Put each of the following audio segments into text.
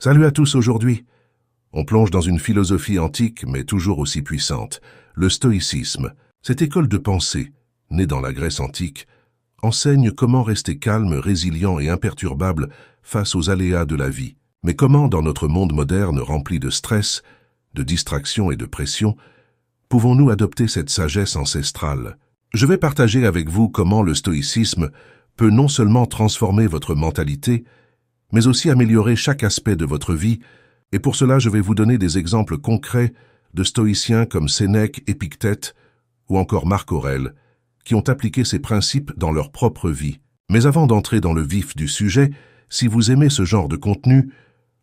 Salut à tous aujourd'hui. On plonge dans une philosophie antique mais toujours aussi puissante, le stoïcisme. Cette école de pensée, née dans la Grèce antique, enseigne comment rester calme, résilient et imperturbable face aux aléas de la vie. Mais comment, dans notre monde moderne rempli de stress, de distractions et de pression, pouvons-nous adopter cette sagesse ancestrale? Je vais partager avec vous comment le stoïcisme peut non seulement transformer votre mentalité, mais aussi améliorer chaque aspect de votre vie, et pour cela je vais vous donner des exemples concrets de stoïciens comme Sénèque, Épictète ou encore Marc Aurèle, qui ont appliqué ces principes dans leur propre vie. Mais avant d'entrer dans le vif du sujet, si vous aimez ce genre de contenu,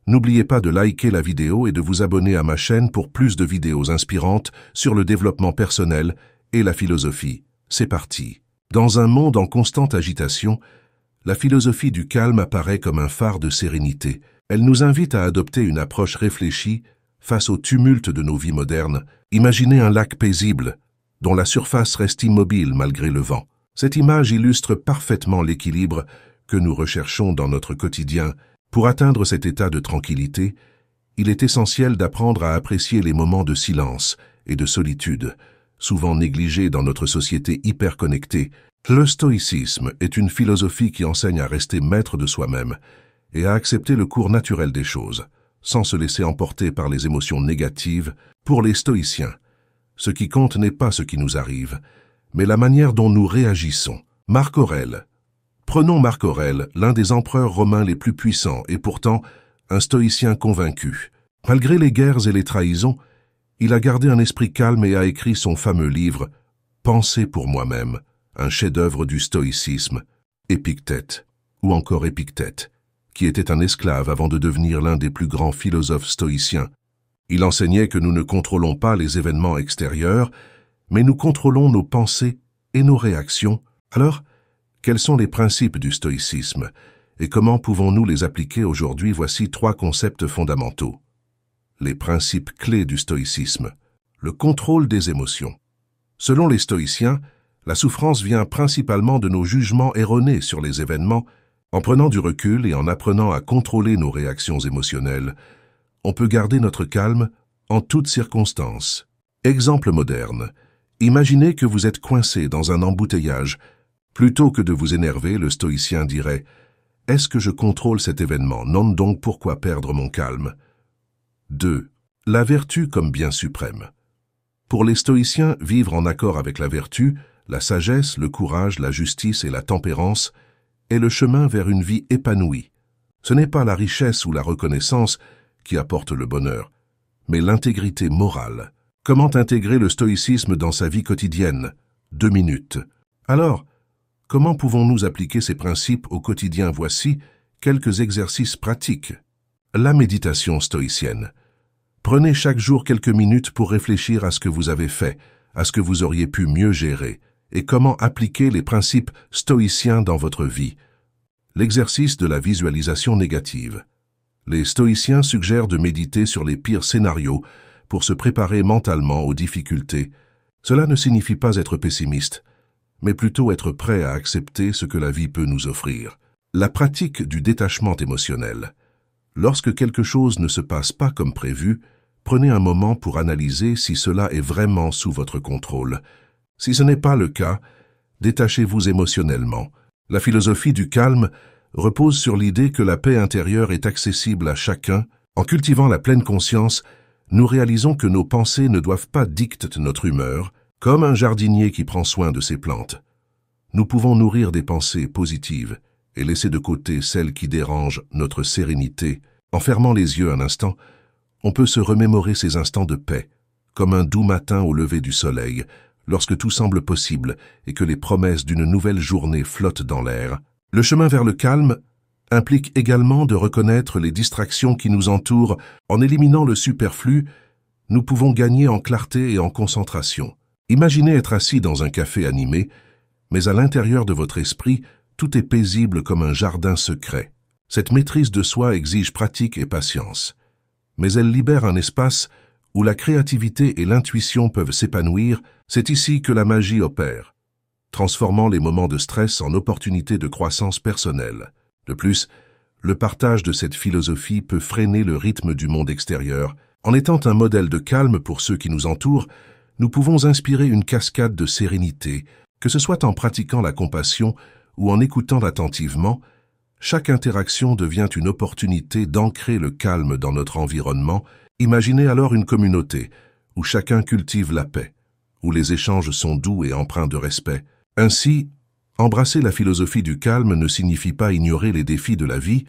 n'oubliez pas de liker la vidéo et de vous abonner à ma chaîne pour plus de vidéos inspirantes sur le développement personnel et la philosophie. C'est parti. Dans un monde en constante agitation, la philosophie du calme apparaît comme un phare de sérénité. Elle nous invite à adopter une approche réfléchie face au tumulte de nos vies modernes. Imaginez un lac paisible, dont la surface reste immobile malgré le vent. Cette image illustre parfaitement l'équilibre que nous recherchons dans notre quotidien. Pour atteindre cet état de tranquillité, il est essentiel d'apprendre à apprécier les moments de silence et de solitude, souvent négligés dans notre société hyper connectée. Le stoïcisme est une philosophie qui enseigne à rester maître de soi-même et à accepter le cours naturel des choses, sans se laisser emporter par les émotions négatives. Pour les stoïciens, ce qui compte n'est pas ce qui nous arrive, mais la manière dont nous réagissons. Marc Aurèle. Prenons Marc Aurèle, l'un des empereurs romains les plus puissants et pourtant un stoïcien convaincu. Malgré les guerres et les trahisons, il a gardé un esprit calme et a écrit son fameux livre « Penser pour moi-même », un chef-d'œuvre du stoïcisme, Épictète, ou encore Épictète, qui était un esclave avant de devenir l'un des plus grands philosophes stoïciens. Il enseignait que nous ne contrôlons pas les événements extérieurs, mais nous contrôlons nos pensées et nos réactions. Alors, quels sont les principes du stoïcisme et comment pouvons-nous les appliquer aujourd'hui? Voici 3 concepts fondamentaux. Les principes clés du stoïcisme. Le contrôle des émotions. Selon les stoïciens, la souffrance vient principalement de nos jugements erronés sur les événements. En prenant du recul et en apprenant à contrôler nos réactions émotionnelles, on peut garder notre calme en toutes circonstances. Exemple moderne. Imaginez que vous êtes coincé dans un embouteillage. Plutôt que de vous énerver, le stoïcien dirait « Est-ce que je contrôle cet événement? Non, donc pourquoi perdre mon calme ?» 2. La vertu comme bien suprême. Pour les stoïciens, vivre en accord avec la vertu, la sagesse, le courage, la justice et la tempérance est le chemin vers une vie épanouie. Ce n'est pas la richesse ou la reconnaissance qui apporte le bonheur, mais l'intégrité morale. Comment intégrer le stoïcisme dans sa vie quotidienne? 2 minutes. Alors, comment pouvons-nous appliquer ces principes au quotidien? Voici quelques exercices pratiques. La méditation stoïcienne. Prenez chaque jour quelques minutes pour réfléchir à ce que vous avez fait, à ce que vous auriez pu mieux gérer, et comment appliquer les principes stoïciens dans votre vie. L'exercice de la visualisation négative. Les stoïciens suggèrent de méditer sur les pires scénarios pour se préparer mentalement aux difficultés. Cela ne signifie pas être pessimiste, mais plutôt être prêt à accepter ce que la vie peut nous offrir. La pratique du détachement émotionnel. Lorsque quelque chose ne se passe pas comme prévu, prenez un moment pour analyser si cela est vraiment sous votre contrôle. Si ce n'est pas le cas, détachez-vous émotionnellement. La philosophie du calme repose sur l'idée que la paix intérieure est accessible à chacun. En cultivant la pleine conscience, nous réalisons que nos pensées ne doivent pas dicter notre humeur, comme un jardinier qui prend soin de ses plantes. Nous pouvons nourrir des pensées positives et laisser de côté celles qui dérangent notre sérénité. En fermant les yeux un instant, on peut se remémorer ces instants de paix, comme un doux matin au lever du soleil, lorsque tout semble possible et que les promesses d'une nouvelle journée flottent dans l'air. Le chemin vers le calme implique également de reconnaître les distractions qui nous entourent. En éliminant le superflu, nous pouvons gagner en clarté et en concentration. Imaginez être assis dans un café animé, mais à l'intérieur de votre esprit, tout est paisible comme un jardin secret. Cette maîtrise de soi exige pratique et patience, mais elle libère un espace où la créativité et l'intuition peuvent s'épanouir. C'est ici que la magie opère, transformant les moments de stress en opportunités de croissance personnelle. De plus, le partage de cette philosophie peut freiner le rythme du monde extérieur. En étant un modèle de calme pour ceux qui nous entourent, nous pouvons inspirer une cascade de sérénité, que ce soit en pratiquant la compassion ou en écoutant attentivement. Chaque interaction devient une opportunité d'ancrer le calme dans notre environnement. Imaginez alors une communauté où chacun cultive la paix, où les échanges sont doux et empreints de respect. Ainsi, embrasser la philosophie du calme ne signifie pas ignorer les défis de la vie,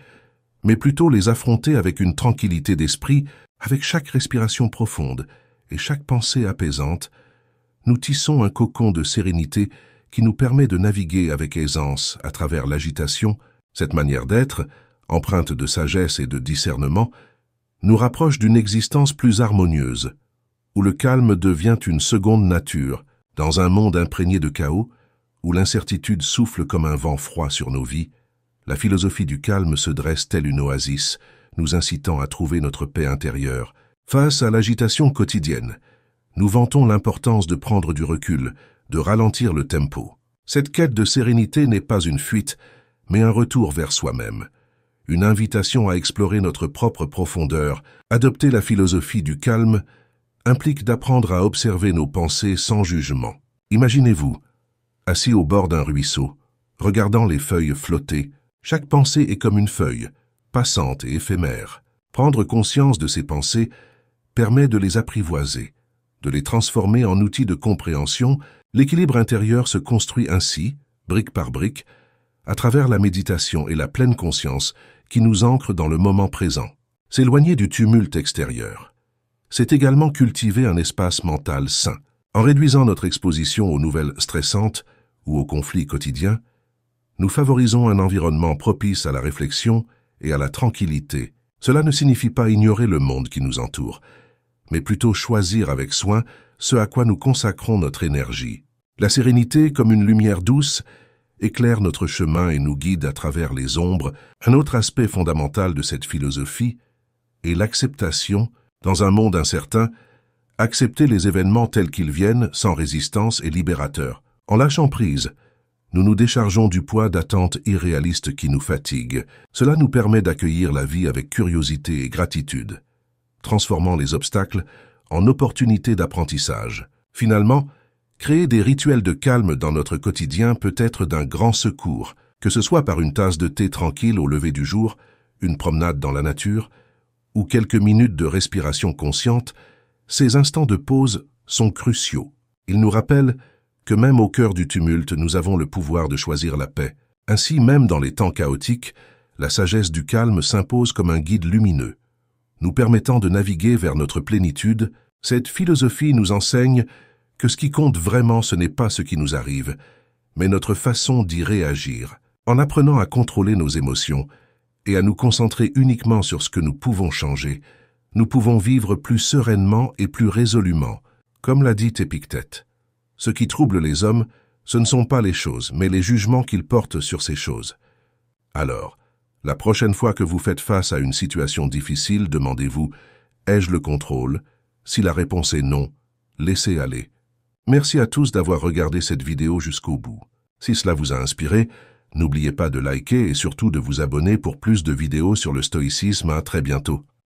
mais plutôt les affronter avec une tranquillité d'esprit. Avec chaque respiration profonde et chaque pensée apaisante, nous tissons un cocon de sérénité qui nous permet de naviguer avec aisance à travers l'agitation. Cette manière d'être, empreinte de sagesse et de discernement, nous rapproche d'une existence plus harmonieuse, où le calme devient une seconde nature, dans un monde imprégné de chaos, où l'incertitude souffle comme un vent froid sur nos vies. La philosophie du calme se dresse telle une oasis, nous incitant à trouver notre paix intérieure. Face à l'agitation quotidienne, nous vantons l'importance de prendre du recul, de ralentir le tempo. Cette quête de sérénité n'est pas une fuite, mais un retour vers soi-même. Une invitation à explorer notre propre profondeur. Adopter la philosophie du calme implique d'apprendre à observer nos pensées sans jugement. Imaginez-vous, assis au bord d'un ruisseau, regardant les feuilles flotter. Chaque pensée est comme une feuille, passante et éphémère. Prendre conscience de ces pensées permet de les apprivoiser, de les transformer en outils de compréhension. L'équilibre intérieur se construit ainsi, brique par brique, à travers la méditation et la pleine conscience qui nous ancrent dans le moment présent. S'éloigner du tumulte extérieur, c'est également cultiver un espace mental sain. En réduisant notre exposition aux nouvelles stressantes ou aux conflits quotidiens, nous favorisons un environnement propice à la réflexion et à la tranquillité. Cela ne signifie pas ignorer le monde qui nous entoure, mais plutôt choisir avec soin ce à quoi nous consacrons notre énergie. La sérénité, comme une lumière douce, éclaire notre chemin et nous guide à travers les ombres. Un autre aspect fondamental de cette philosophie est l'acceptation. Dans un monde incertain, accepter les événements tels qu'ils viennent, sans résistance, est libérateur. En lâchant prise, nous nous déchargeons du poids d'attentes irréalistes qui nous fatiguent. Cela nous permet d'accueillir la vie avec curiosité et gratitude, transformant les obstacles en opportunités d'apprentissage. Finalement, créer des rituels de calme dans notre quotidien peut être d'un grand secours, que ce soit par une tasse de thé tranquille au lever du jour, une promenade dans la nature, ou quelques minutes de respiration consciente. Ces instants de pause sont cruciaux. Ils nous rappellent que même au cœur du tumulte, nous avons le pouvoir de choisir la paix. Ainsi, même dans les temps chaotiques, la sagesse du calme s'impose comme un guide lumineux, nous permettant de naviguer vers notre plénitude. Cette philosophie nous enseigne que ce qui compte vraiment, ce n'est pas ce qui nous arrive, mais notre façon d'y réagir. En apprenant à contrôler nos émotions et à nous concentrer uniquement sur ce que nous pouvons changer, nous pouvons vivre plus sereinement et plus résolument. Comme l'a dit Épictète, ce qui trouble les hommes, ce ne sont pas les choses, mais les jugements qu'ils portent sur ces choses. Alors, la prochaine fois que vous faites face à une situation difficile, demandez-vous « Ai-je le contrôle ?» Si la réponse est non, laissez aller. Merci à tous d'avoir regardé cette vidéo jusqu'au bout. Si cela vous a inspiré, n'oubliez pas de liker et surtout de vous abonner pour plus de vidéos sur le stoïcisme. À très bientôt.